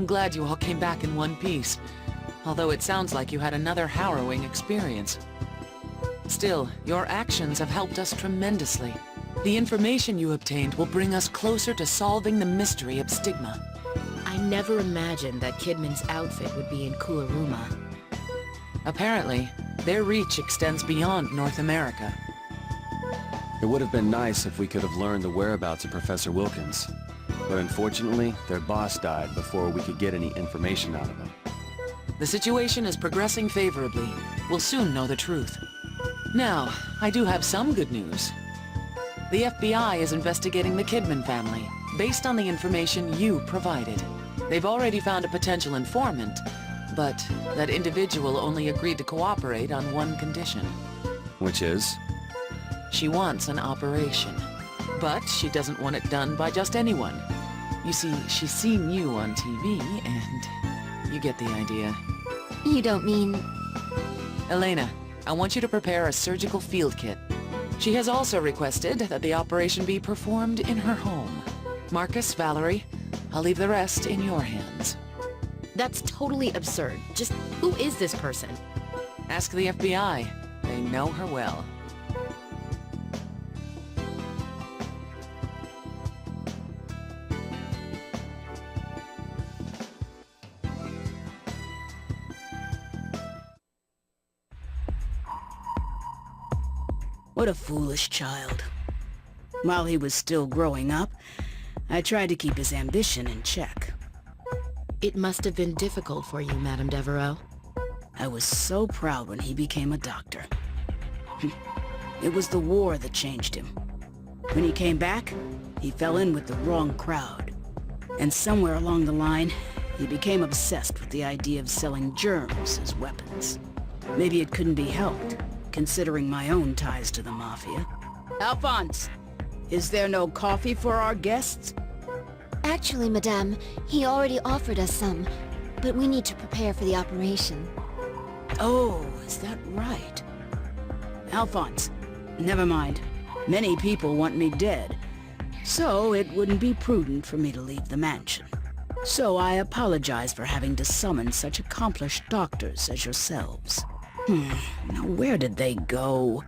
I'm glad you all came back in one piece. Although it sounds like you had another harrowing experience. Still, your actions have helped us tremendously. The information you obtained will bring us closer to solving the mystery of Stigma. I never imagined that Kidman's outfit would be in Kuluruma. Apparently, their reach extends beyond North America. It would have been nice if we could have learned the whereabouts of Professor Wilkins. But unfortunately, their boss died before we could get any information out of him. The situation is progressing favorably. We'll soon know the truth. Now, I do have some good news. The FBI is investigating the Kidman family, based on the information you provided. They've already found a potential informant, but that individual only agreed to cooperate on one condition. Which is? She wants an operation, but she doesn't want it done by just anyone. You see, she's seen you on TV, and you get the idea. You don't mean... Elena, I want you to prepare a surgical field kit. She has also requested that the operation be performed in her home. Marcus, Valerie, I'll leave the rest in your hands. That's totally absurd. Just who is this person? Ask the FBI. They know her well. What a foolish child. While he was still growing up, I tried to keep his ambition in check. It must have been difficult for you, Madame Devereaux. I was so proud when he became a doctor. It was the war that changed him. When he came back, he fell in with the wrong crowd. And somewhere along the line, he became obsessed with the idea of selling germs as weapons. Maybe it couldn't be helped, considering my own ties to the Mafia. Alphonse, is there no coffee for our guests? Actually, Madame, he already offered us some, but we need to prepare for the operation. Oh, is that right? Alphonse, never mind. Many people want me dead, so it wouldn't be prudent for me to leave the mansion. So I apologize for having to summon such accomplished doctors as yourselves. Now where did they go?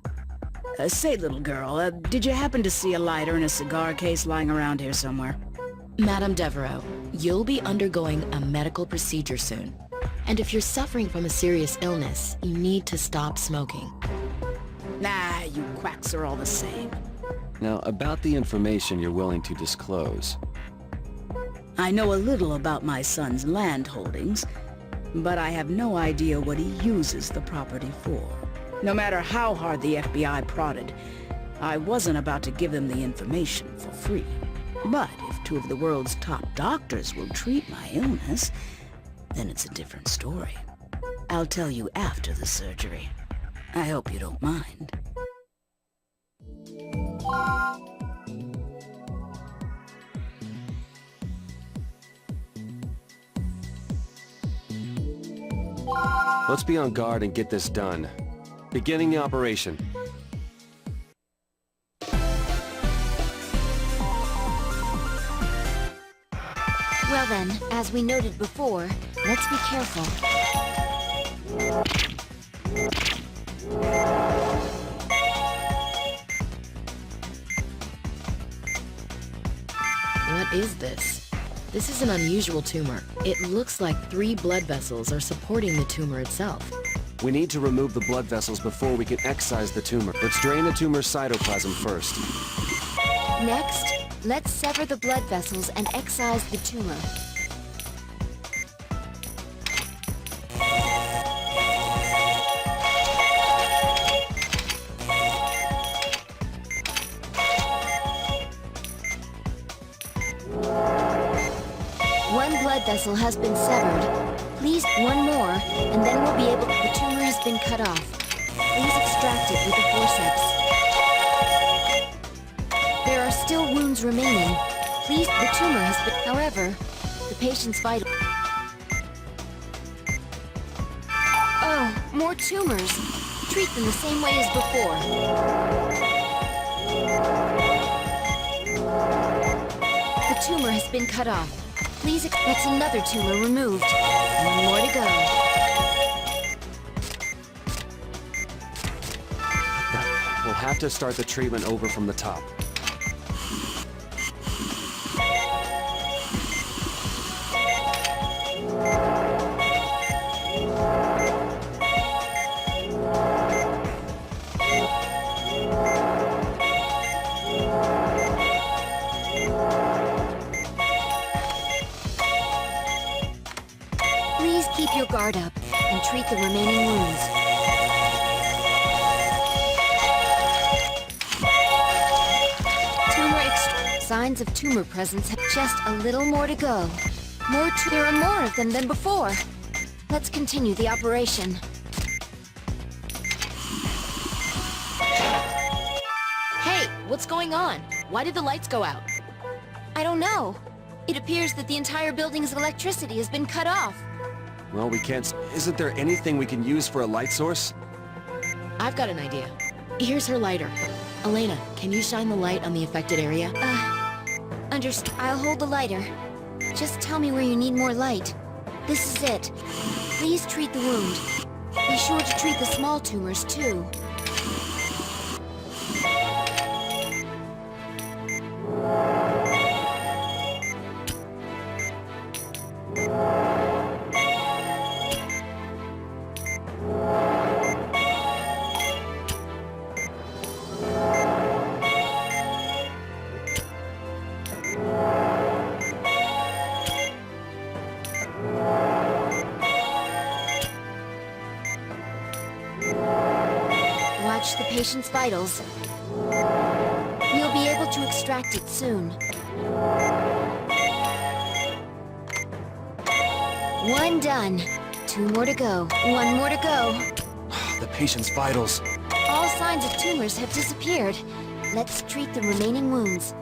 Say, little girl, did you happen to see a lighter and a cigar case lying around here somewhere? Madame Devereaux, you'll be undergoing a medical procedure soon. And if you're suffering from a serious illness, you need to stop smoking. Nah, you quacks are all the same. Now, about the information you're willing to disclose. I know a little about my son's land holdings, but I have no idea what he uses the property for. No matter how hard the FBI prodded, I wasn't about to give them the information for free. But if two of the world's top doctors will treat my illness, then it's a different story. I'll tell you after the surgery. I hope you don't mind. Let's be on guard and get this done. Beginning the operation. Well then, as we noted before, let's be careful. What is this? This is an unusual tumor. It looks like 3 blood vessels are supporting the tumor itself. We need to remove the blood vessels before we can excise the tumor. Let's drain the tumor's cytoplasm first. Next, let's sever the blood vessels and excise the tumor. One blood vessel has been severed. Please, one more, and then we'll be able... The tumor has been cut off. Please extract it with a forceps. There are still wounds remaining. Please, the tumor has been... However, the patient's vital... Oh, more tumors. Treat them the same way as before. The tumor has been cut off. Please... That's another tumor removed. One more to go. We'll have to start the treatment over from the top. Please keep your guard up and treat the remaining wounds. Signs of tumor presence have just a little more to go. There are more of them than before. Let's continue the operation. Hey, what's going on? Why did the lights go out? I don't know. It appears that the entire building's electricity has been cut off. Well, we can't... Isn't there anything we can use for a light source? I've got an idea. Here's her lighter. Elena, can you shine the light on the affected area? I'll hold the lighter. Just tell me where you need more light. This is it. Please treat the wound. Be sure to treat the small tumors, too. Watch the patient's vitals. You'll be able to extract it soon. One done. Two more to go. One more to go. The patient's vitals. All signs of tumors have disappeared. Let's treat the remaining wounds.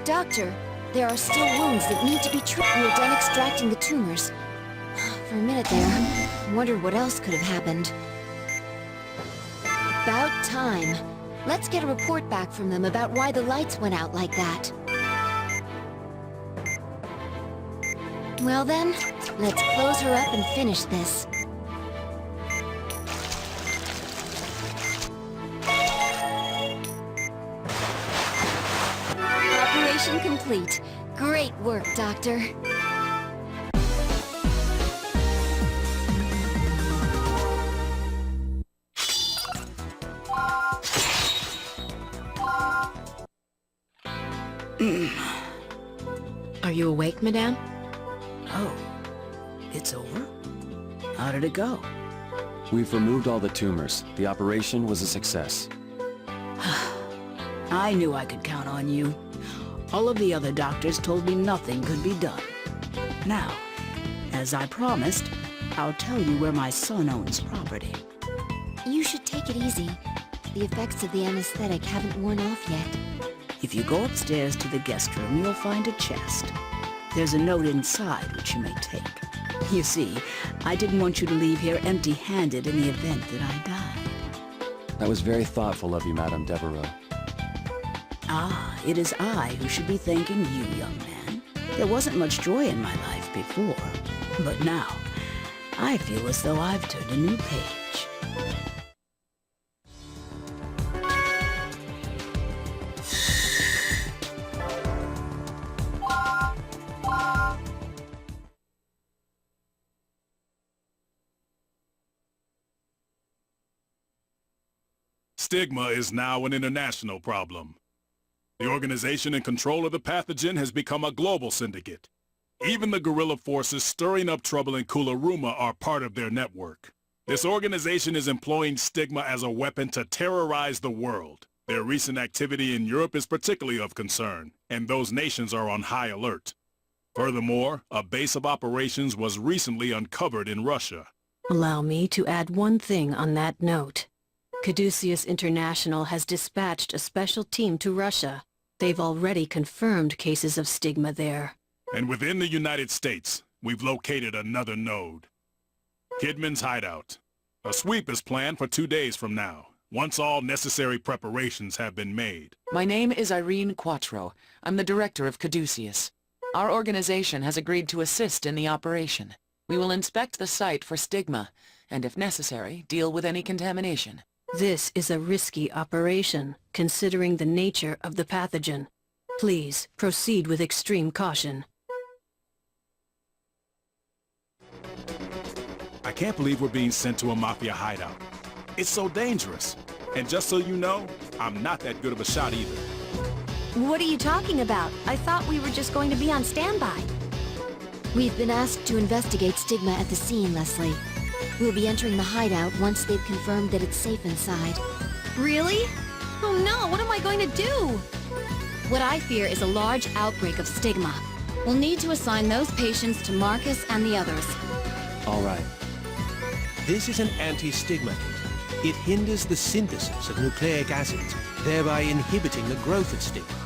Doctor, there are still wounds that need to be treated. We're done extracting the tumors. For a minute there, I wondered what else could have happened. About time. Let's get a report back from them about why the lights went out like that. Well then, let's close her up and finish this. Operation complete. Great work, Doctor. Are you awake, Madame? Oh, it's over? How did it go? We've removed all the tumors. The operation was a success. I knew I could count on you. All of the other doctors told me nothing could be done. Now, as I promised, I'll tell you where my son owns property. You should take it easy. The effects of the anesthetic haven't worn off yet. If you go upstairs to the guest room, you'll find a chest. There's a note inside which you may take. You see, I didn't want you to leave here empty-handed in the event that I died. That was very thoughtful of you, Madame Devereaux. Ah, it is I who should be thanking you, young man. There wasn't much joy in my life before, but now, I feel as though I've turned a new page. Stigma is now an international problem. The organization in control of the pathogen has become a global syndicate. Even the guerrilla forces stirring up trouble in Kularuma are part of their network. This organization is employing Stigma as a weapon to terrorize the world. Their recent activity in Europe is particularly of concern, and those nations are on high alert. Furthermore, a base of operations was recently uncovered in Russia. Allow me to add one thing on that note. Caduceus International has dispatched a special team to Russia. They've already confirmed cases of Stigma there. And within the United States, we've located another node. Kidman's hideout. A sweep is planned for 2 days from now, once all necessary preparations have been made. My name is Irene Quattro. I'm the director of Caduceus. Our organization has agreed to assist in the operation. We will inspect the site for stigma, and if necessary, deal with any contamination. This is a risky operation, considering the nature of the pathogen. Please, proceed with extreme caution. I can't believe we're being sent to a Mafia hideout. It's so dangerous. And just so you know, I'm not that good of a shot either. What are you talking about? I thought we were just going to be on standby. We've been asked to investigate stigma at the scene, Leslie. We'll be entering the hideout once they've confirmed that it's safe inside. Really? Oh no, what am I going to do? What I fear is a large outbreak of stigma. We'll need to assign those patients to Marcus and the others. All right. This is an anti-stigma agent. It hinders the synthesis of nucleic acids, thereby inhibiting the growth of stigma.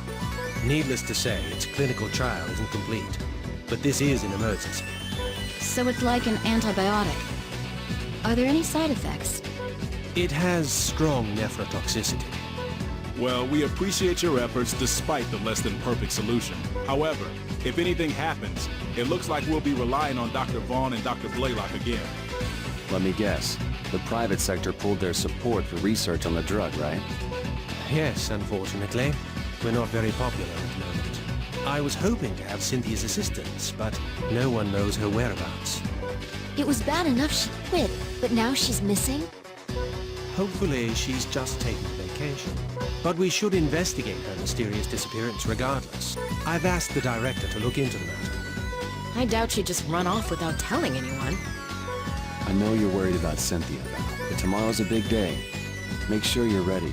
Needless to say, its clinical trial isn't complete, but this is an emergency. So it's like an antibiotic. Are there any side effects? It has strong nephrotoxicity. Well, we appreciate your efforts despite the less than perfect solution. However, if anything happens, it looks like we'll be relying on Dr. Vaughn and Dr. Blaylock again. Let me guess. The private sector pulled their support for research on the drug, right? Yes, unfortunately. We're not very popular at the moment. I was hoping to have Cynthia's assistance, but no one knows her whereabouts. It was bad enough she quit, but now she's missing? Hopefully she's just taking a vacation. But we should investigate her mysterious disappearance regardless. I've asked the director to look into the matter. I doubt she'd just run off without telling anyone. I know you're worried about Cynthia, Val, but tomorrow's a big day. Make sure you're ready.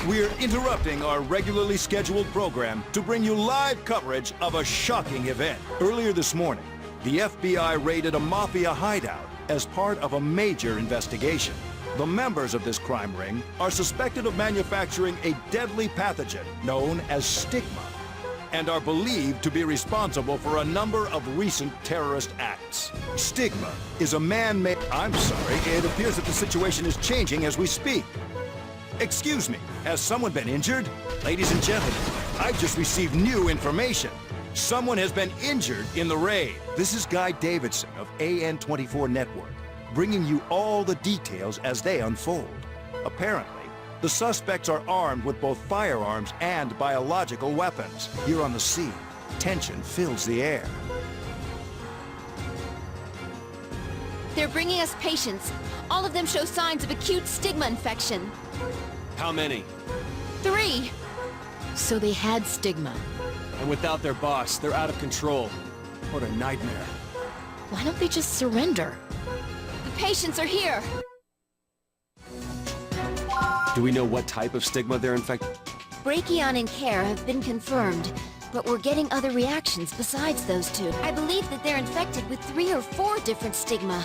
We're interrupting our regularly scheduled program to bring you live coverage of a shocking event. Earlier this morning, the FBI raided a Mafia hideout as part of a major investigation. The members of this crime ring are suspected of manufacturing a deadly pathogen known as stigma, and are believed to be responsible for a number of recent terrorist acts. Stigma is a man-made... I'm sorry, it appears that the situation is changing as we speak. Excuse me, has someone been injured? Ladies and gentlemen, I've just received new information. Someone has been injured in the raid. This is Guy Davidson of AN24 Network, bringing you all the details as they unfold. Apparently, the suspects are armed with both firearms and biological weapons. Here on the scene, tension fills the air. They're bringing us patients. All of them show signs of acute stigma infection. How many? 3. So they had stigma. And without their boss, they're out of control. What a nightmare. Why don't they just surrender? The patients are here. Do we know what type of stigma they're infected? Brachion and Care have been confirmed, but we're getting other reactions besides those 2. I believe that they're infected with 3 or 4 different stigma.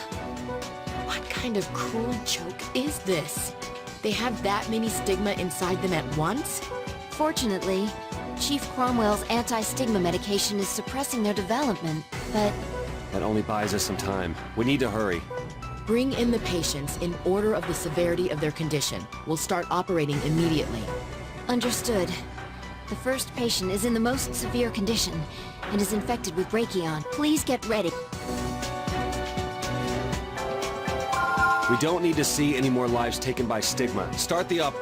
What kind of cruel joke is this? They have that many stigma inside them at once? Fortunately, Chief Cromwell's anti-stigma medication is suppressing their development, but... That only buys us some time. We need to hurry. Bring in the patients in order of the severity of their condition. We'll start operating immediately. Understood. The first patient is in the most severe condition and is infected with Brachion. Please get ready. We don't need to see any more lives taken by stigma. Start the up.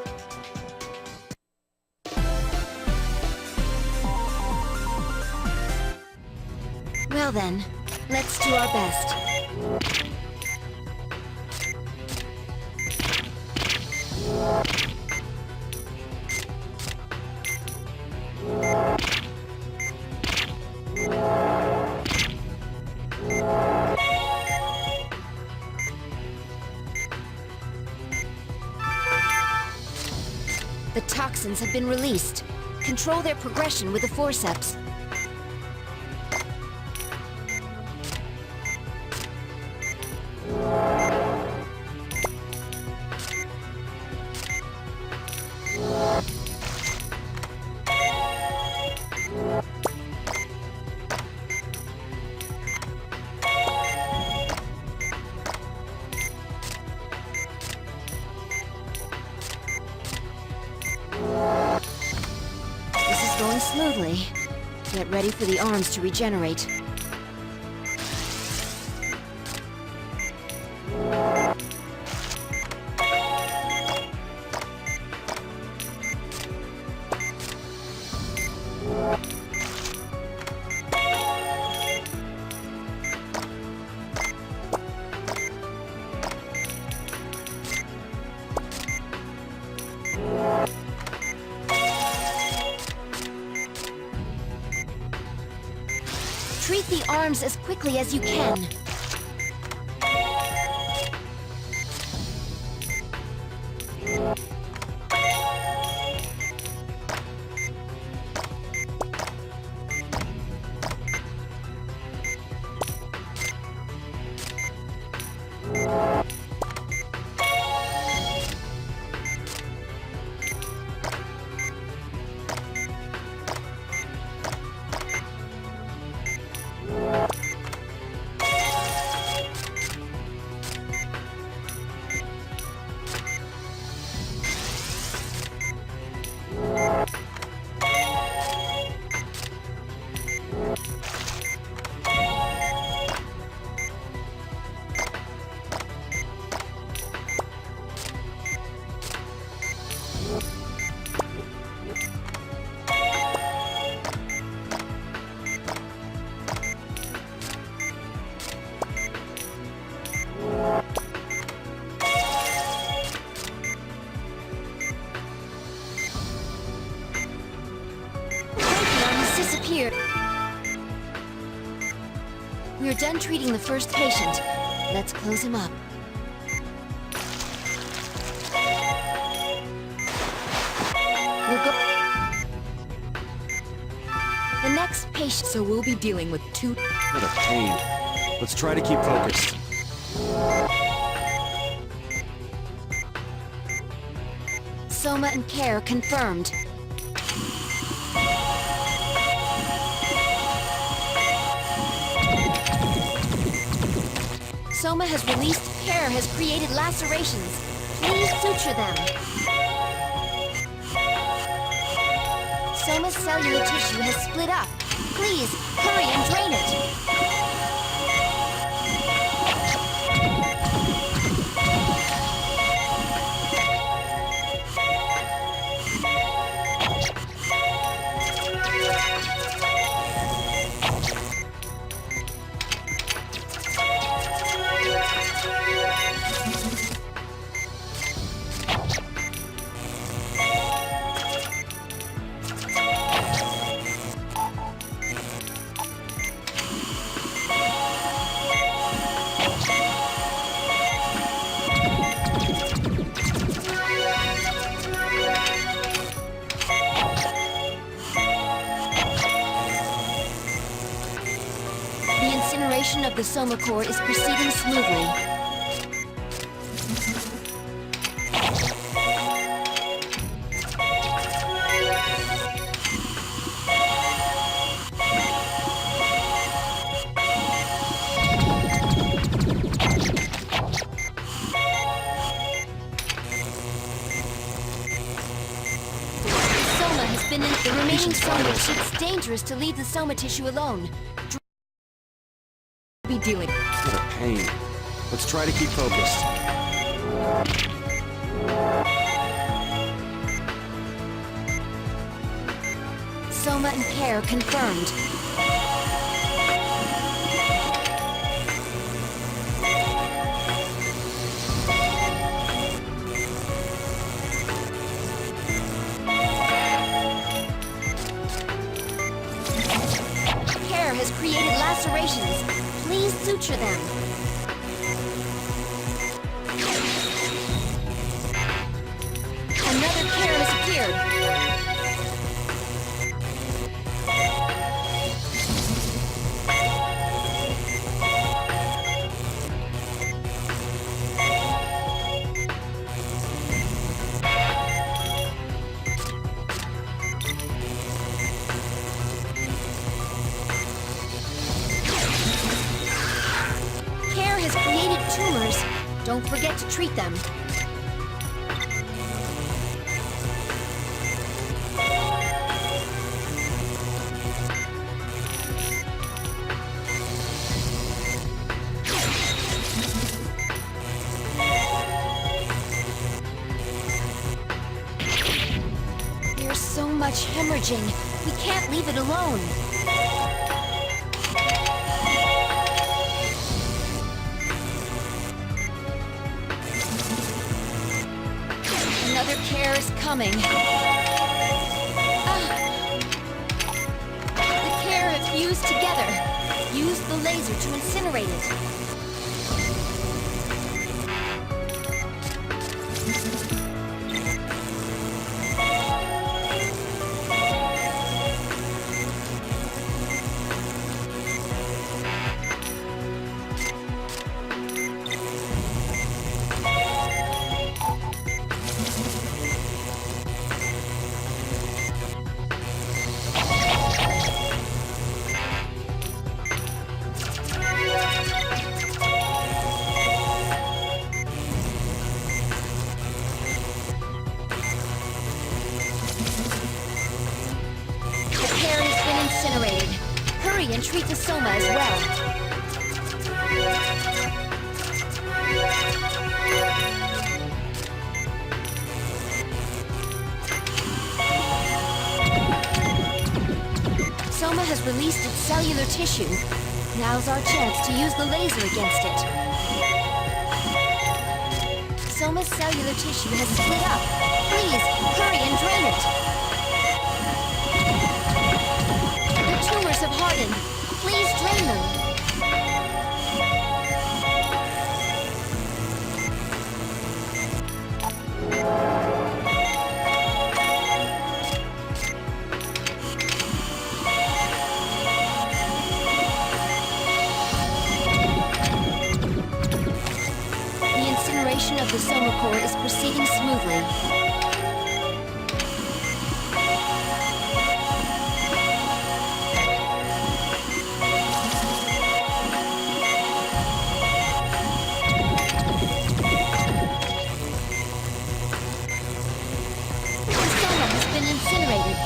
Well then, let's do our best. The toxins have been released. Control their progression with the forceps. going smoothly. Get ready for the arms to regenerate. Treat the arms as quickly as you can. Disappeared. We're done treating the first patient. Let's close him up. We'll go... The next patient... So we'll be dealing with two... What a pain. Let's try to keep focused. Soma and Care confirmed. Soma has released. Care has created lacerations. Please suture them. Soma's cellular tissue has split up. Please, hurry and drain it. The incineration of the Soma core is proceeding smoothly. Soma has been in the remaining Soma. It's dangerous to leave the Soma tissue alone. Be dealing... What a pain. Let's try to keep focused. Soma and Care confirmed. Care has created lacerations. Please suture them. Another Care has appeared. Care has created tumors. Don't forget to treat them. so much hemorrhaging. We can't leave it alone. Another care is coming. The care have fused together. Use the laser to incinerate it. Hurry and treat the Soma as well. Soma has released its cellular tissue. Now's our chance to use the laser against it. Soma's cellular tissue has split up. Please, hurry and drain it. Tumors have hardened. Please drain them. The incineration of the Soma core is proceeding smoothly. Incinerated.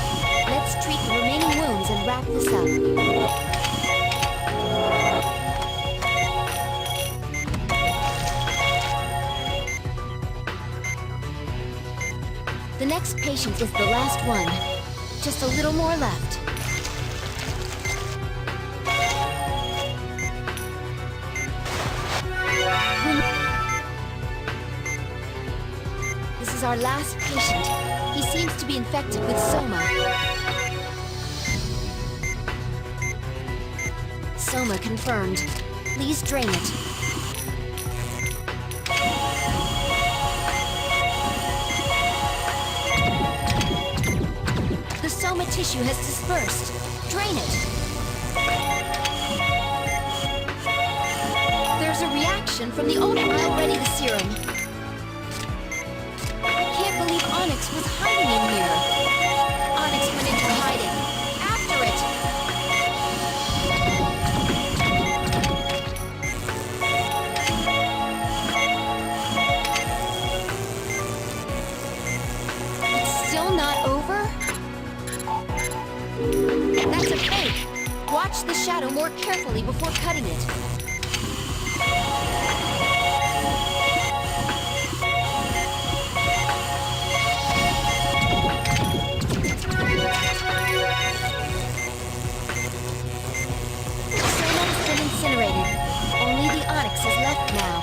Let's treat the remaining wounds and wrap this up. The next patient is the last one. Just a little more left. This is our last patient. He seems to be infected with Soma. Soma confirmed. Please drain it. The Soma tissue has dispersed. Drain it. There's a reaction from the old I'll ready the serum. Onyx was hiding in here. Onyx went into hiding. After it! It's still not over? That's a fake. Watch the shadow more carefully before cutting it. Incinerated. Only the Onyx is left now.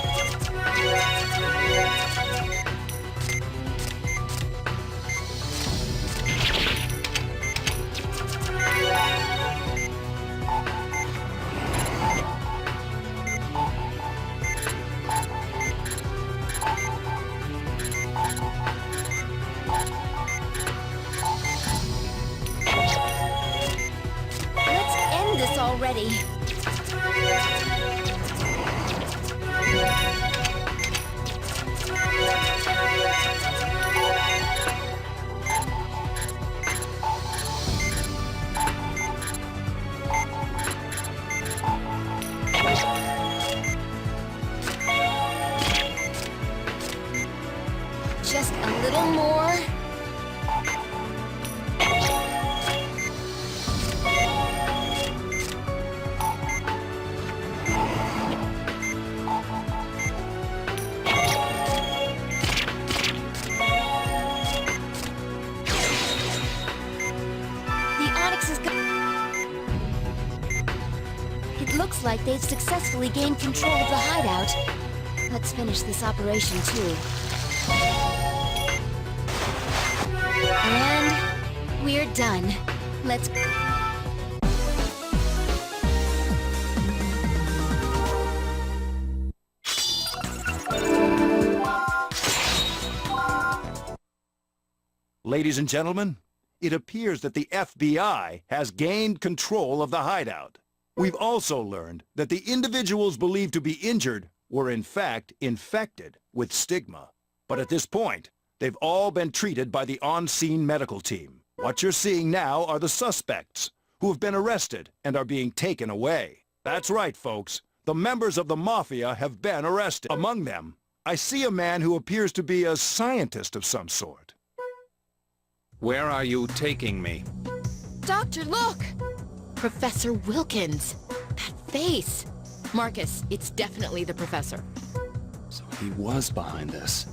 Let's end this already. Just a little more. like they've successfully gained control of the hideout. Let's finish this operation too. And we're done. Let's... Ladies and gentlemen, it appears that the FBI has gained control of the hideout. We've also learned that the individuals believed to be injured were in fact infected with stigma. But at this point, they've all been treated by the on-scene medical team. What you're seeing now are the suspects, who have been arrested and are being taken away. That's right, folks. The members of the Mafia have been arrested. Among them, I see a man who appears to be a scientist of some sort. Where are you taking me? Doctor, look! Professor Wilkins! That face! Marcus, it's definitely the professor. So he was behind this.